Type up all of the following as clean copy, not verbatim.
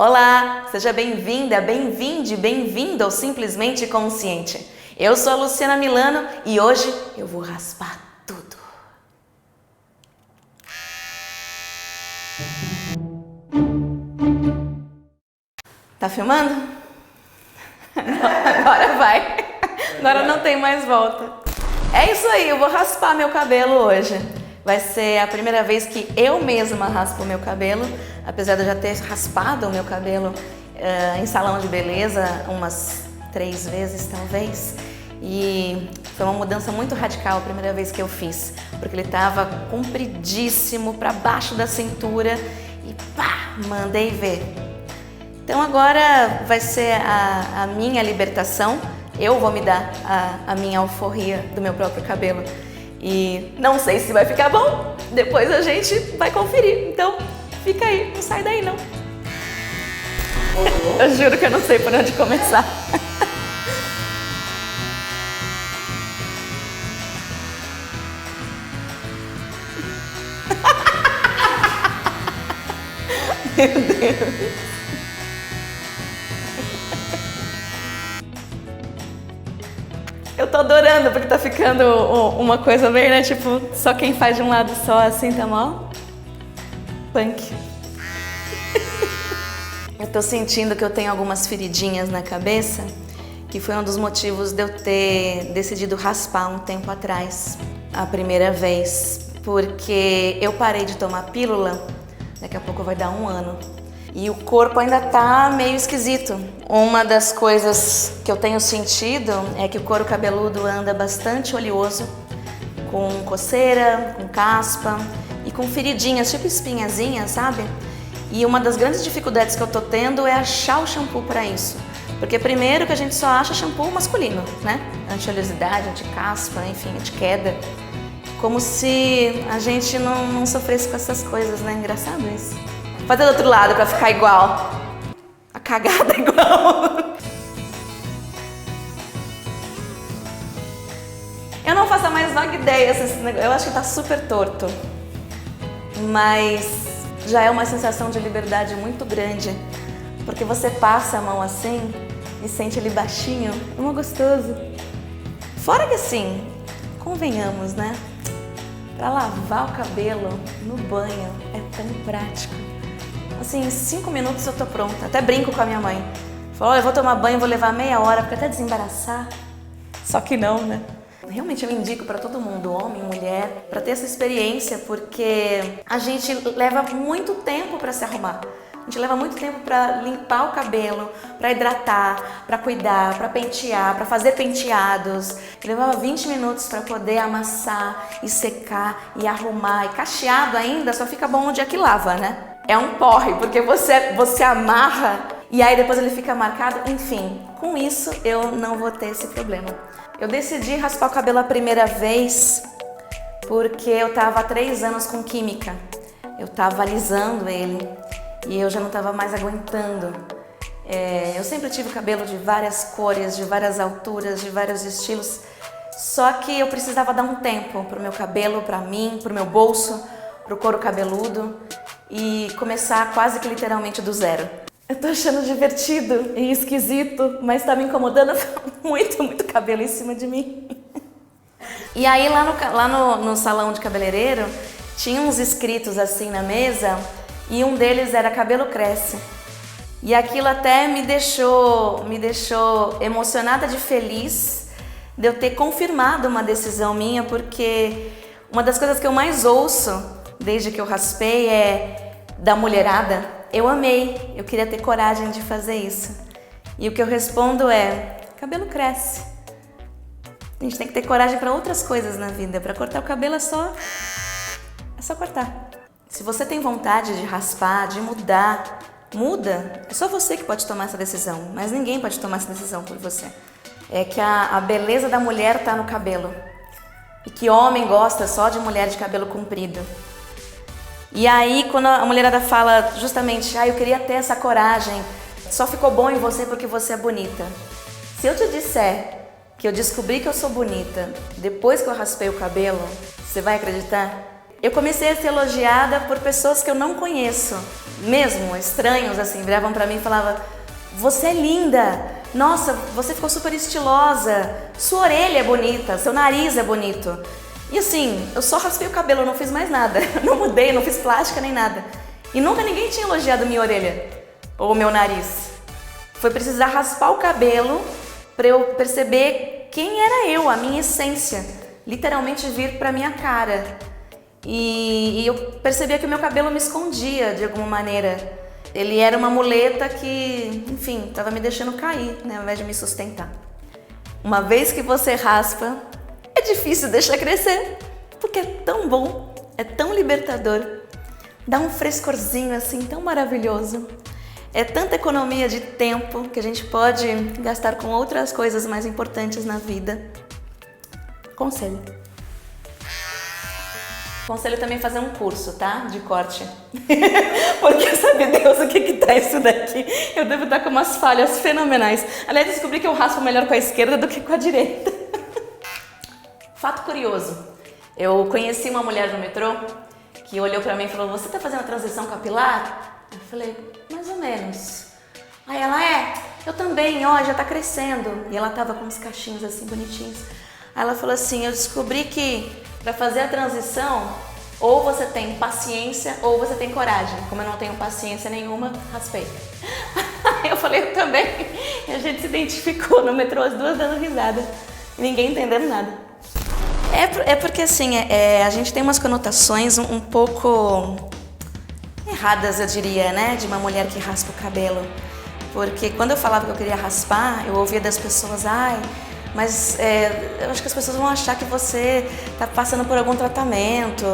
Olá, seja bem-vinda, bem-vinde, bem-vindo ao Simplesmente Consciente. Eu sou a Luciana Milano e hoje eu vou raspar tudo. Tá filmando? Agora vai. Agora não tem mais volta. É isso aí, eu vou raspar meu cabelo hoje. Vai ser a primeira vez que eu mesma raspo o meu cabelo, apesar de eu já ter raspado o meu cabelo em salão de beleza umas 3 vezes talvez. E foi uma mudança muito radical a primeira vez que eu fiz, porque ele estava compridíssimo para baixo da cintura e pá, mandei ver. Então agora vai ser a minha libertação, eu vou me dar a minha alforria do meu próprio cabelo. E não sei se vai ficar bom, depois a gente vai conferir. Então fica aí, não sai daí não. Eu juro que eu não sei por onde começar. Meu Deus. Eu tô adorando porque tá ficando uma coisa bem, né? Tipo, só quem faz de um lado só assim tá mal. Punk. Eu tô sentindo que eu tenho algumas feridinhas na cabeça, que foi um dos motivos de eu ter decidido raspar um tempo atrás, a primeira vez. Porque eu parei de tomar pílula, daqui a pouco vai dar 1 ano. E o corpo ainda tá meio esquisito. Uma das coisas que eu tenho sentido é que o couro cabeludo anda bastante oleoso, com coceira, com caspa e com feridinhas, tipo espinhazinhas, sabe? E uma das grandes dificuldades que eu tô tendo é achar o shampoo para isso. Porque primeiro que a gente só acha shampoo masculino, né? Anti-oleosidade, anti-caspa, enfim, anti-queda. Como se a gente não sofresse com essas coisas, né? Engraçado isso. Fazer do outro lado pra ficar igual. A cagada igual. Eu não faço a mais vaga ideia se esse negócio. Eu acho que tá super torto. Mas já é uma sensação de liberdade muito grande. Porque você passa a mão assim e sente ele baixinho. É uma gostoso. Fora que assim, convenhamos, né? Pra lavar o cabelo no banho é tão prático. Assim, em 5 minutos eu tô pronta. Até brinco com a minha mãe. Falo, olha, eu vou tomar banho, vou levar meia hora, porque até desembaraçar. Só que não, né? Realmente eu indico pra todo mundo, homem, mulher, pra ter essa experiência, porque a gente leva muito tempo pra se arrumar. A gente leva muito tempo pra limpar o cabelo, pra hidratar, pra cuidar, pra pentear, pra fazer penteados. Eu levava 20 minutos pra poder amassar e secar e arrumar. E cacheado ainda só fica bom no dia que lava, né? É um porre, porque você amarra e aí depois ele fica marcado. Enfim, com isso eu não vou ter esse problema. Eu decidi raspar o cabelo a primeira vez porque eu tava há 3 anos com química. Eu tava alisando ele e eu já não tava mais aguentando. Eu sempre tive cabelo de várias cores, de várias alturas, de vários estilos. Só que eu precisava dar um tempo pro meu cabelo, pra mim, pro meu bolso, pro couro cabeludo. E começar quase que literalmente do zero. Eu tô achando divertido e esquisito, mas tá me incomodando muito cabelo em cima de mim. E aí lá no salão de cabeleireiro, tinha uns escritos assim na mesa e um deles era cabelo cresce. E aquilo até me deixou emocionada de feliz de eu ter confirmado uma decisão minha, porque uma das coisas que eu mais ouço desde que eu raspei da mulherada, eu amei, eu queria ter coragem de fazer isso. E o que eu respondo cabelo cresce. A gente tem que ter coragem para outras coisas na vida. Para cortar o cabelo é só cortar. Se você tem vontade de raspar, de mudar, muda. É só você que pode tomar essa decisão, mas ninguém pode tomar essa decisão por você. É que a beleza da mulher tá no cabelo. E que homem gosta só de mulher de cabelo comprido. E aí, quando a mulherada fala justamente, eu queria ter essa coragem, só ficou bom em você porque você é bonita. Se eu te disser que eu descobri que eu sou bonita depois que eu raspei o cabelo, você vai acreditar? eu comecei a ser elogiada por pessoas que eu não conheço, mesmo estranhos assim, viravam pra mim e falavam: você é linda, nossa, você ficou super estilosa, sua orelha é bonita, seu nariz é bonito. E assim, eu só raspei o cabelo, eu não fiz mais nada, não mudei, não fiz plástica nem nada. E nunca ninguém tinha elogiado minha orelha ou meu nariz. Foi precisar raspar o cabelo para eu perceber quem era eu, a minha essência, literalmente vir pra minha cara. E eu percebia que o meu cabelo me escondia de alguma maneira. Ele era uma muleta que, enfim, estava me deixando cair, né, ao invés de me sustentar. Uma vez que você raspa, é difícil deixar crescer, porque é tão bom, é tão libertador, dá um frescorzinho assim tão maravilhoso. É tanta economia de tempo que a gente pode gastar com outras coisas mais importantes na vida. Conselho. Aconselho também fazer um curso, tá? De corte. Porque sabe Deus o que tá isso daqui? Eu devo estar com umas falhas fenomenais. Aliás, descobri que eu raspo melhor com a esquerda do que com a direita. Fato curioso. Eu conheci uma mulher no metrô que olhou pra mim e falou: você tá fazendo a transição capilar? Eu falei: mais ou menos. Aí ela: eu também, ó, já tá crescendo. E ela tava com uns cachinhos assim bonitinhos. Aí ela falou assim: eu descobri que para fazer a transição, ou você tem paciência ou você tem coragem. Como eu não tenho paciência nenhuma, raspei. Eu falei: eu também. E a gente se identificou no metrô, as duas dando risada. Ninguém entendendo nada. É porque assim, a gente tem umas conotações um pouco erradas, eu diria, né? De uma mulher que raspa o cabelo. Porque quando eu falava que eu queria raspar, eu ouvia das pessoas: mas eu acho que as pessoas vão achar que você está passando por algum tratamento,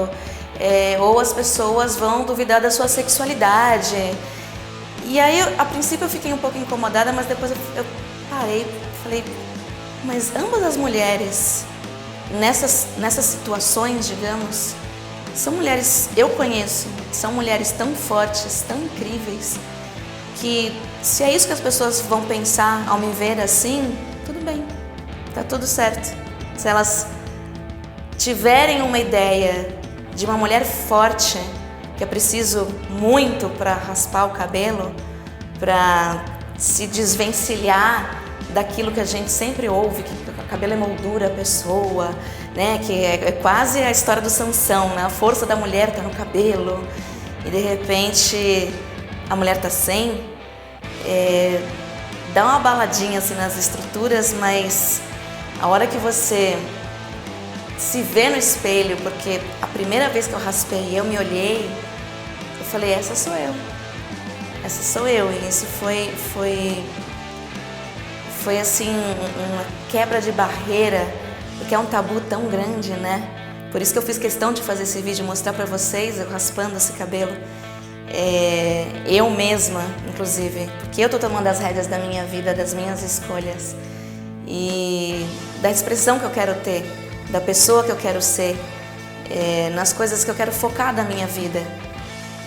ou as pessoas vão duvidar da sua sexualidade. E aí, a princípio, eu fiquei um pouco incomodada, mas depois eu parei, falei: mas ambas as mulheres, nessas situações, digamos, são mulheres, eu conheço, são mulheres tão fortes, tão incríveis, que se é isso que as pessoas vão pensar ao me ver assim, tudo bem. Tá tudo certo. Se elas tiverem uma ideia de uma mulher forte, que é preciso muito para raspar o cabelo, para se desvencilhar daquilo que a gente sempre ouve, que o cabelo é moldura a pessoa, né? Que é quase a história do Sansão, né? A força da mulher tá no cabelo e de repente a mulher tá sem. Dá uma baladinha assim nas estruturas, mas a hora que você se vê no espelho, porque a primeira vez que eu raspei, eu me olhei, eu falei: essa sou eu. Essa sou eu. E isso foi assim, uma quebra de barreira, porque é um tabu tão grande, né? Por isso que eu fiz questão de fazer esse vídeo, mostrar pra vocês eu raspando esse cabelo. Eu mesma, inclusive, porque eu tô tomando as rédeas da minha vida, das minhas escolhas. E da expressão que eu quero ter, da pessoa que eu quero ser, nas coisas que eu quero focar da minha vida.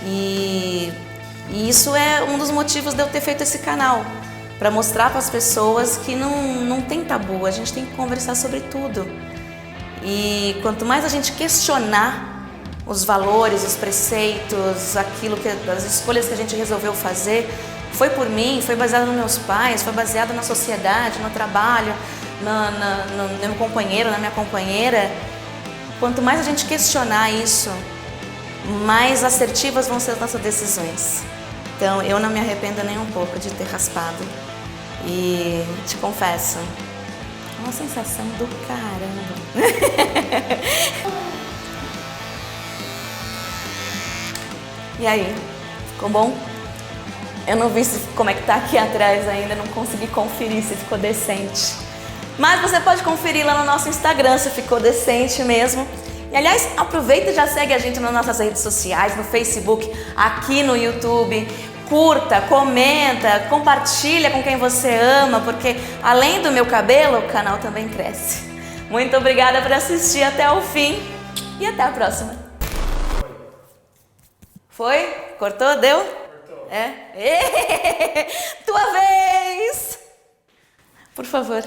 E isso é um dos motivos de eu ter feito esse canal, para mostrar para as pessoas que não tem tabu, a gente tem que conversar sobre tudo. E quanto mais a gente questionar os valores, os preceitos, as escolhas que a gente resolveu fazer, foi por mim, foi baseado nos meus pais, foi baseado na sociedade, no trabalho, no meu companheiro, na minha companheira. Quanto mais a gente questionar isso, mais assertivas vão ser as nossas decisões. Então, eu não me arrependo nem um pouco de ter raspado. E te confesso, é uma sensação do caramba. E aí, ficou bom? Eu não vi como é que tá aqui atrás ainda, não consegui conferir se ficou decente. Mas você pode conferir lá no nosso Instagram se ficou decente mesmo. E aliás, aproveita e já segue a gente nas nossas redes sociais, no Facebook, aqui no YouTube. Curta, comenta, compartilha com quem você ama, porque além do meu cabelo, o canal também cresce. Muito obrigada por assistir até o fim e até a próxima. Foi? Cortou? Deu? Cortou. Tua vez! Por favor.